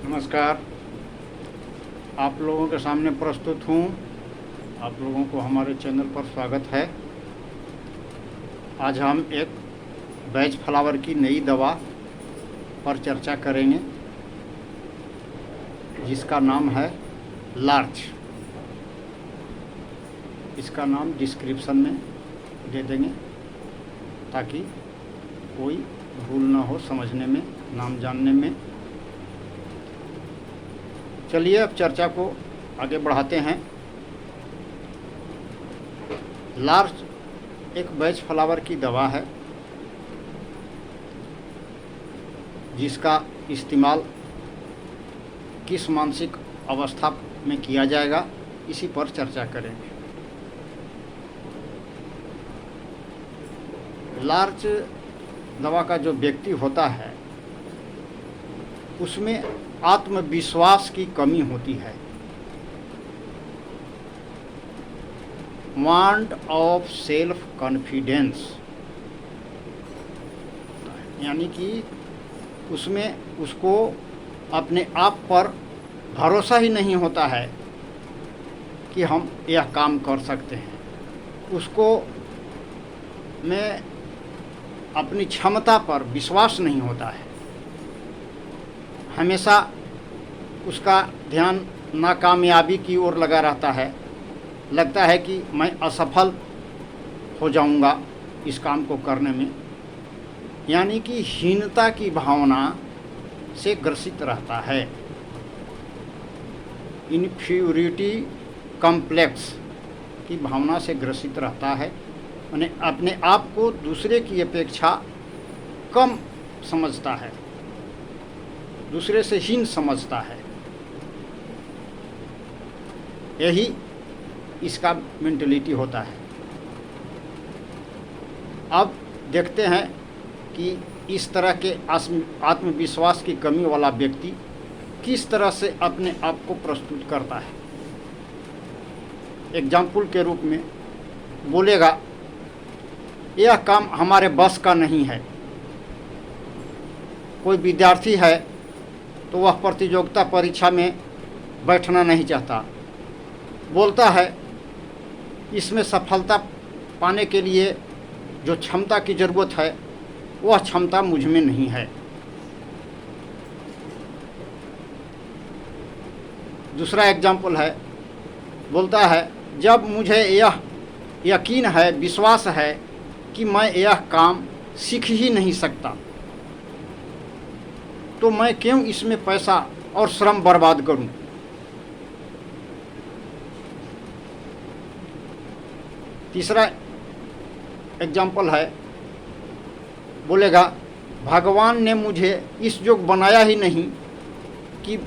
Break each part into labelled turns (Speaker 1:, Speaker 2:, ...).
Speaker 1: नमस्कार। आप लोगों के सामने प्रस्तुत हूँ। आप लोगों को हमारे चैनल पर स्वागत है। आज हम एक बैच फ्लावर की नई दवा पर चर्चा करेंगे जिसका नाम है लार्च। इसका नाम डिस्क्रिप्शन में दे देंगे ताकि कोई भूल ना हो समझने में, नाम जानने में। चलिए अब चर्चा को आगे बढ़ाते हैं। लार्च एक बैच फ्लावर की दवा है जिसका इस्तेमाल किस मानसिक अवस्था में किया जाएगा, इसी पर चर्चा करेंगे। लार्च दवा का जो व्यक्ति होता है उसमें आत्मविश्वास की कमी होती है। वांट ऑफ सेल्फ कॉन्फिडेंस, यानी कि उसमें उसको अपने आप पर भरोसा ही नहीं होता है कि हम यह काम कर सकते हैं। उसको में अपनी क्षमता पर विश्वास नहीं होता है। हमेशा उसका ध्यान नाकामयाबी की ओर लगा रहता है। लगता है कि मैं असफल हो जाऊंगा इस काम को करने में, यानी कि हीनता की भावना से ग्रसित रहता है। इन्फीरियरिटी कॉम्प्लेक्स की भावना से ग्रसित रहता है, यानी अपने आप को दूसरे की अपेक्षा कम समझता है, दूसरे से हीन समझता है। यही इसका मेंटलिटी होता है। अब देखते हैं कि इस तरह के आत्मविश्वास की कमी वाला व्यक्ति किस तरह से अपने आप को प्रस्तुत करता है। एग्जाम्पल के रूप में बोलेगा, यह काम हमारे बस का नहीं है। कोई विद्यार्थी है तो वह प्रतियोगिता परीक्षा में बैठना नहीं चाहता। बोलता है इसमें सफलता पाने के लिए जो क्षमता की ज़रूरत है वह क्षमता मुझ में नहीं है। दूसरा एग्जाम्पल है, बोलता है जब मुझे यह यकीन है, विश्वास है कि मैं यह काम सीख ही नहीं सकता तो मैं क्यों इसमें पैसा और श्रम बर्बाद करूं। तीसरा एग्जाम्पल है, बोलेगा भगवान ने मुझे इस योग्य बनाया ही नहीं कि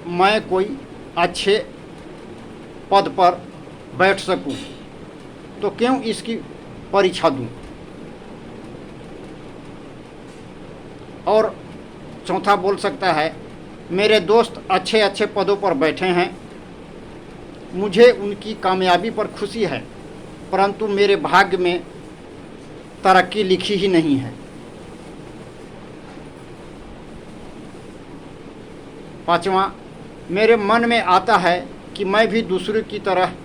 Speaker 1: मैं कोई अच्छे पद पर बैठ सकूं, तो क्यों इसकी परीक्षा दूं। और चौथा बोल सकता है, मेरे दोस्त अच्छे अच्छे पदों पर बैठे हैं, मुझे उनकी कामयाबी पर खुशी है, परंतु मेरे भाग्य में तरक्की लिखी ही नहीं है। पांचवा, मेरे मन में आता है कि मैं भी दूसरों की तरह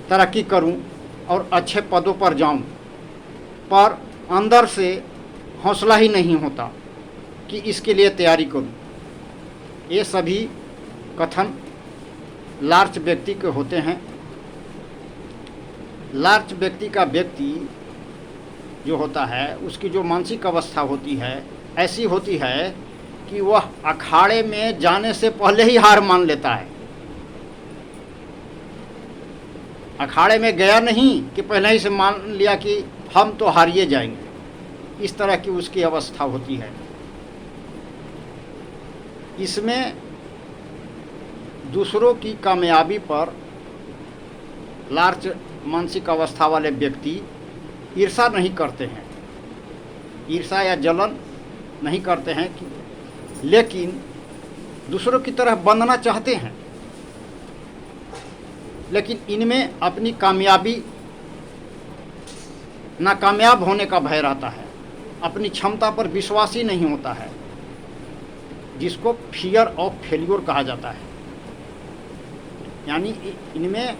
Speaker 1: तरक्की करूं और अच्छे पदों पर जाऊं, पर अंदर से हौसला ही नहीं होता कि इसके लिए तैयारी करूं। ये सभी कथन लार्च व्यक्ति के होते हैं। लार्च व्यक्ति का व्यक्ति जो होता है उसकी जो मानसिक अवस्था होती है ऐसी होती है कि वह अखाड़े में जाने से पहले ही हार मान लेता है। अखाड़े में गया नहीं कि पहले ही से मान लिया कि हम तो हारिए जाएंगे। इस तरह की उसकी अवस्था होती है। इसमें दूसरों की कामयाबी पर लार्च मानसिक अवस्था वाले व्यक्ति ईर्षा नहीं करते हैं, ईर्षा या जलन नहीं करते हैं लेकिन दूसरों की तरह बनना चाहते हैं। लेकिन इनमें अपनी कामयाबी नाकामयाब होने का भय रहता है, अपनी क्षमता पर विश्वास ही नहीं होता है। जिसको फियर ऑफ फेल्योर कहा जाता है। यानी इनमें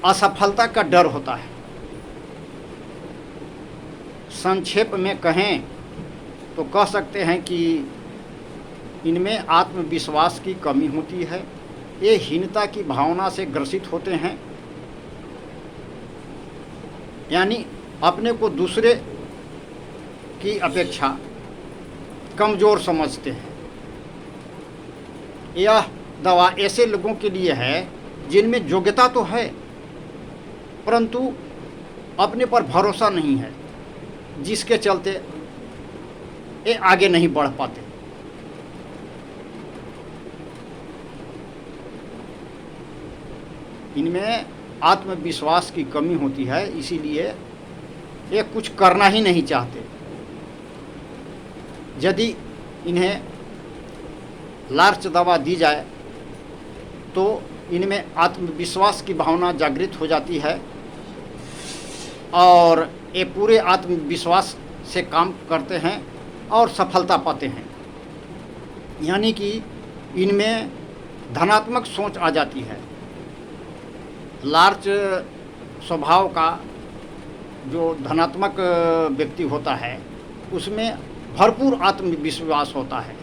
Speaker 1: असफलता का डर होता है। संक्षेप में कहें तो कह सकते हैं कि इनमें आत्मविश्वास की कमी होती है। ये हीनता की भावना से ग्रसित होते हैं, यानी अपने को दूसरे की अपेक्षा कमज़ोर समझते हैं। यह दवा ऐसे लोगों के लिए है जिनमें योग्यता तो है परंतु अपने पर भरोसा नहीं है, जिसके चलते ये आगे नहीं बढ़ पाते। इनमें आत्मविश्वास की कमी होती है, इसीलिए ये कुछ करना ही नहीं चाहते। यदि इन्हें लार्च दवा दी जाए तो इनमें आत्मविश्वास की भावना जागृत हो जाती है और ये पूरे आत्मविश्वास से काम करते हैं और सफलता पाते हैं। यानी कि इनमें धनात्मक सोच आ जाती है। लार्च स्वभाव का जो धनात्मक व्यक्ति होता है उसमें भरपूर आत्मविश्वास होता है,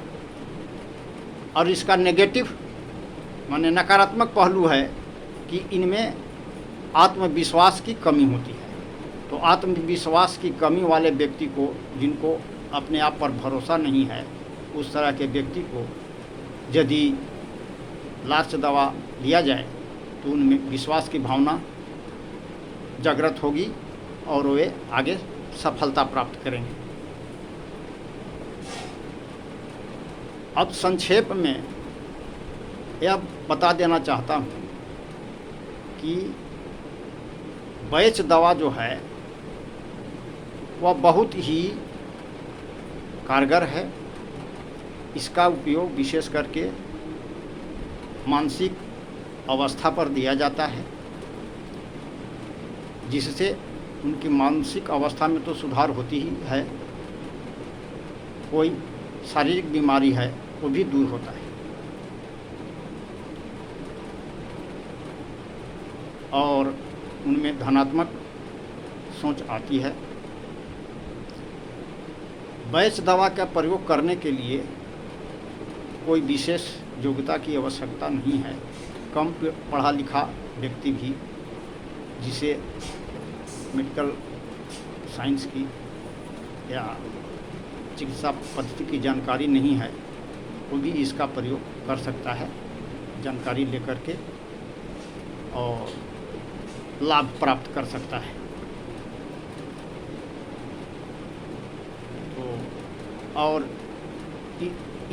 Speaker 1: और इसका नेगेटिव माने नकारात्मक पहलू है कि इनमें आत्मविश्वास की कमी होती है। तो आत्मविश्वास की कमी वाले व्यक्ति को, जिनको अपने आप पर भरोसा नहीं है, उस तरह के व्यक्ति को यदि लार्च दवा दिया जाए तो उनमें विश्वास की भावना जागृत होगी और वे आगे सफलता प्राप्त करेंगे। अब संक्षेप में यह बता देना चाहता हूँ कि बैच दवा जो है वह बहुत ही कारगर है। इसका उपयोग विशेष करके मानसिक अवस्था पर दिया जाता है, जिससे उनकी मानसिक अवस्था में तो सुधार होती ही है, कोई शारीरिक बीमारी है वो भी दूर होता है। और उनमें धनात्मक सोच आती है। बैच दवा का प्रयोग करने के लिए कोई विशेष योग्यता की आवश्यकता नहीं है। कम पढ़ा लिखा व्यक्ति भी, जिसे मेडिकल साइंस की या चिकित्सा पद्धति की जानकारी नहीं है, वो भी इसका प्रयोग कर सकता है, जानकारी लेकर के, और लाभ प्राप्त कर सकता है। तो और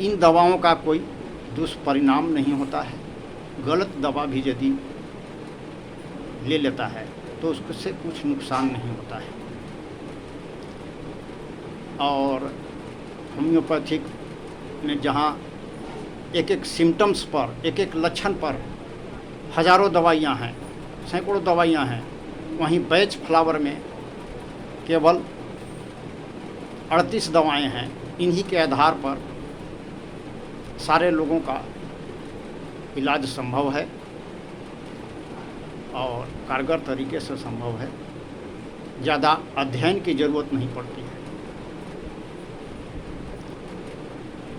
Speaker 1: इन दवाओं का कोई दुष्परिणाम नहीं होता है। गलत दवा भी यदि ले लेता है तो उससे कुछ नुकसान नहीं होता है। और होम्योपैथिक में जहाँ एक एक सिम्टम्स पर, एक एक लक्षण पर हज़ारों दवाइयाँ हैं, सैकड़ों दवाइयाँ हैं, वहीं बैच फ्लावर में केवल 38 दवाएं हैं। इन्हीं के आधार पर सारे लोगों का इलाज संभव है और कारगर तरीके से संभव है। ज़्यादा अध्ययन की ज़रूरत नहीं पड़ती है।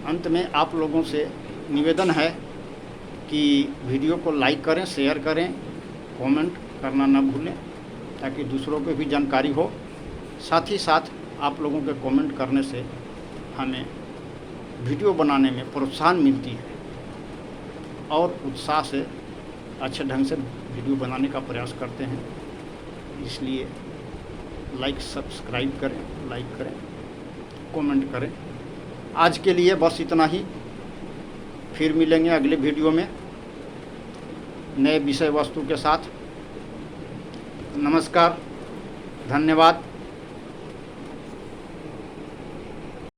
Speaker 1: अंत में आप लोगों से निवेदन है कि वीडियो को लाइक करें, शेयर करें, कमेंट करना न भूलें, ताकि दूसरों को भी जानकारी हो। साथ ही साथ आप लोगों के कमेंट करने से हमें वीडियो बनाने में प्रोत्साहन मिलती है और उत्साह से अच्छे ढंग से वीडियो बनाने का प्रयास करते हैं। इसलिए सब्सक्राइब करें, लाइक करें, कमेंट करें। आज के लिए बस इतना ही। फिर मिलेंगे अगले वीडियो में नए विषय वस्तु के साथ। नमस्कार, धन्यवाद।